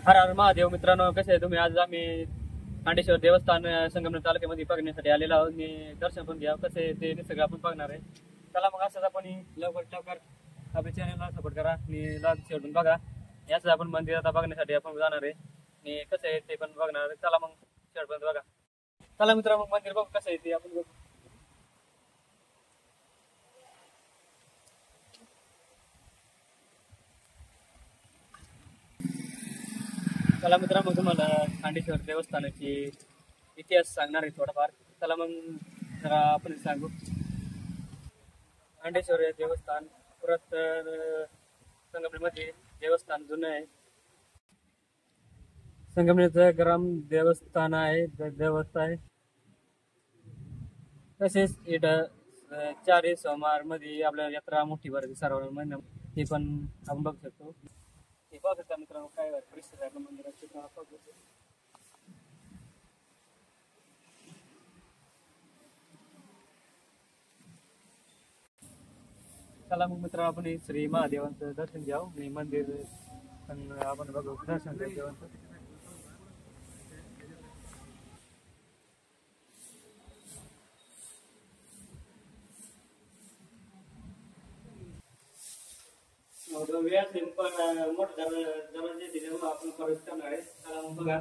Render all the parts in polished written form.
हर हर महादेव. मित्रांनो, कसे आहे तुम्ही? आज आम्ही खांडेश्वर देवस्थान संगमनेर तालुक्यामध्ये बघण्यासाठी आलेलो आहोत आणि दर्शन पण घ्या कसे आहे ते सगळं आपण बघणार आहे. चला मग असंच आपण लवकर आपल्या चॅनलला सपोर्ट करा आणि लाईक शेअर बघा. याच आपण मंदिर आता बघण्यासाठी आपण जाणार आहे आणि कसं आहे ते पण बघणार आहे. चला मग शेअर बघा. चला मित्र, मग मंदिर बघू कसं आहे ते आपण बघू. चला मित्रांनो, तुम्हाला खांडेश्वर देवस्थानाची इतिहास सांगणार आहे थोडाफार. चला मग जरा आपण सांगू. खांडेश्वर हे देवस्थान पुरातन संगमनेरमध्ये देवस्थान जुनं आहे. संगमनेरचं ग्राम देवस्थान आहे, देवस्थान आहे. तसेच इथं 4 सोमवार मध्ये आपल्या यात्रा मोठी भरते सर्व महिना. ते पण आपण बघू शकतो. हे बघू शकता मित्रांनो, काय परिस्थिती आहे मंदिराची. चला मग मित्र, आपण श्री महादेवांचं दर्शन घ्यावं आणि मंदिर पण आपण बघू दर्शन देवांचं. व्यास पण मोठं दरवाजे दिले आपण प्रवेश करणार आहे. चला मग बघा.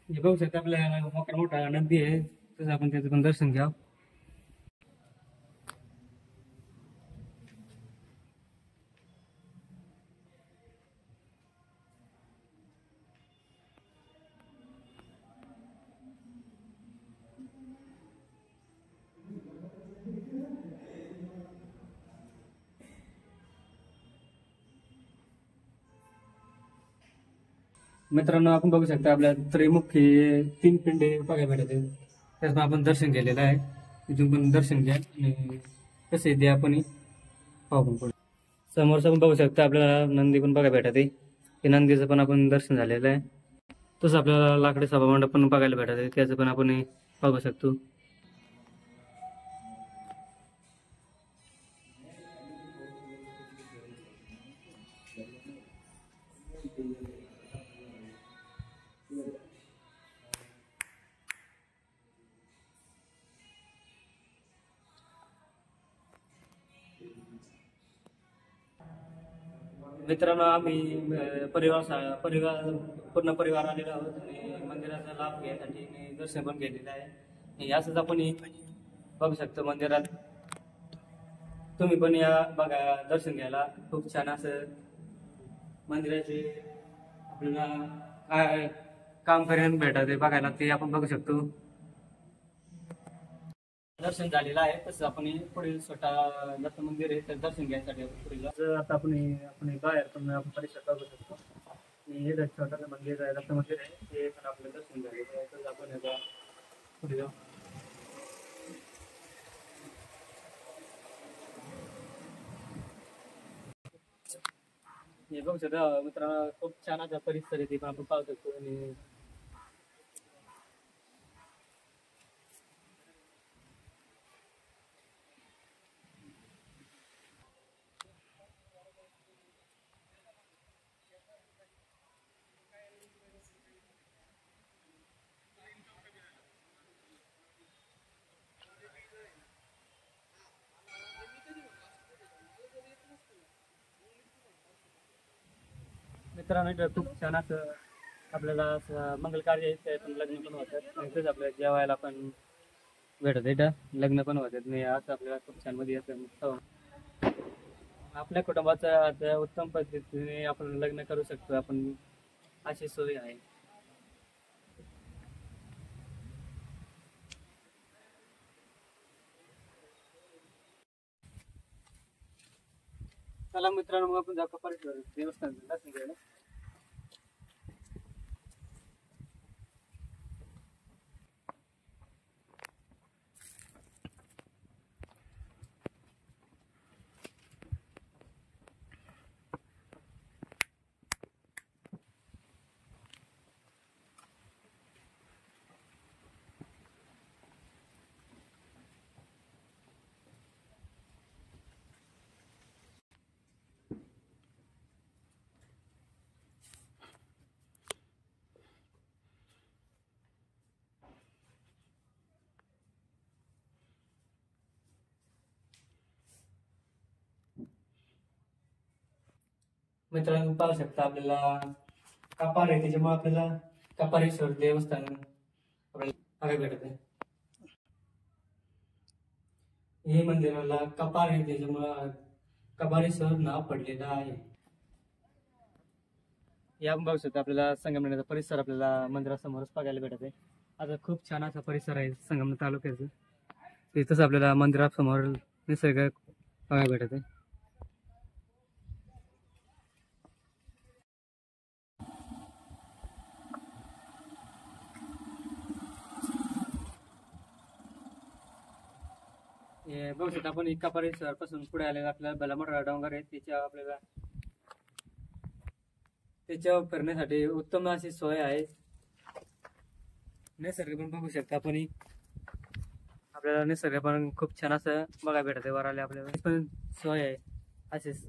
हे बघू शकता, आपल्या मोठा नदी आहे, तसं आपण त्याचं पण दर्शन घ्यावं. मित्रांनो, आपण बघू शकता आपल्या त्रिमुखी 3 पिंडे बघायला भेटते. त्याचं आपण दर्शन केलेलं आहे. इथून पण दर्शन घ्या आणि कसे ते आपण पाहू पण. समोर पण बघू शकता आपल्याला नंदी पण बघायला भेटते. ते नंदीचं पण आपण दर्शन झालेलं आहे. तसं आपल्याला लाकडी सभामंडप पण बघायला भेटते, त्याचं पण आपण बघू शकतो. मित्रांनो, आम्ही पूर्ण परिवार आलेलो आहोत आणि मंदिराचा लाभ घ्यायसाठी दर्शन पण घेतलेलं आहे. असंच आपण बघू शकतो मंदिरात. तुम्ही पण या बघा, दर्शन घ्यायला. खूप छान असं मंदिराचे आपल्याला काय काम करायला भेटत बघायला, ते आपण बघू शकतो. दर्शन झालेलं आहे. तसं आपण पुढील स्वतः दत्त मंदिर आहे, तर दर्शन घ्यायसाठी पुढील आता आपण बाहेर पण आपण परिसर बघू शकतो. हे छोटं मंदिर आहे, दत्त मंदिर आहे, ते पण आपलं दर्शन झालेलं आहे. तर आपण आता पुढे जाऊ. हे बघू शकता मित्रांनो, खूप छान असा परिसर आहे, ते पण आपण पाहू शकतो. आणि मित्रांनो, इथं खूप छान असं आपल्याला मंगल कार्य आहे, त्यातून लग्न पण होतात आणि तेच आपल्याला जेवायला पण भेटत. इथं लग्न पण होतात नाही, असं आपल्याला खूप छान मध्ये असं आपल्या कुटुंबाचं आता उत्तम पद्धतीने आपण लग्न करू शकतो आपण, अशी सोय आहे. चला मित्रांनो, मग आपण जाऊ कपालेश्वर देवस्थान दर्शन घ्यायला. मित्रांनो पाहू शकता आपल्याला कपार आहे, त्याच्यामुळे आपल्याला कपारेश्वर देवस्थान आपल्याला बघायला भेटत आहे. हे मंदिराला कपार आहे, त्याच्यामुळं कपारेश्वर नाव पडलेलं आहे. या बघू शकता आपल्याला संगमनेरचा परिसर आपल्याला मंदिरासमोरच बघायला भेटत आहे. आता खूप छान असा परिसर आहे संगमनेर तालुक्याचं. तिथंच आपल्याला मंदिरासमोर निसर्ग बघायला भेटत आहे. हे बघू शकता आपण एका परिसरापासून पुढे आलेला आपल्याला भला डोंगर आहे. त्याच्यावर फिरण्यासाठी उत्तम अशी सोय आहे. निसर्ग पण बघू शकता आपण, आपल्याला निसर्ग पण खूप छान असं बघायला भेटत आहे. वर आले आपल्याला पण सोय आहे अशीच.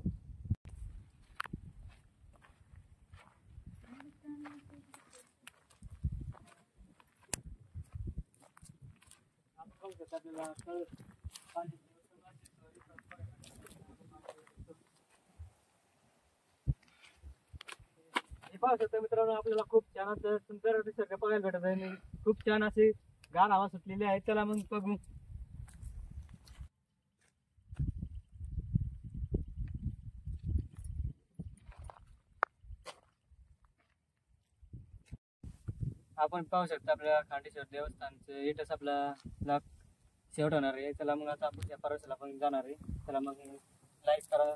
पाहू शकता मित्रांनो, आपल्याला खूप छान असं सुंदर निसर्ग बघायला भेटत आहे आणि खूप छान असे गार हवा सुटलेली आहे. चला मग बघू. आपण पाहू शकता आपल्या खांडेश्वर देवस्थानचं इथंच आपला शेवट होणार आहे. चला मग आता आपण त्या परवासाला आपण जाणार आहे. चला मग लाईक करा,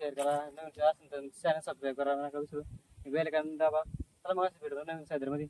शेअर करा, नवीन असेल तर चॅनल सबस्क्राईब करा, नका विसरू, बेल आयकॉन दाबा. चला मग असं भेटू नवीन सादरमध्ये.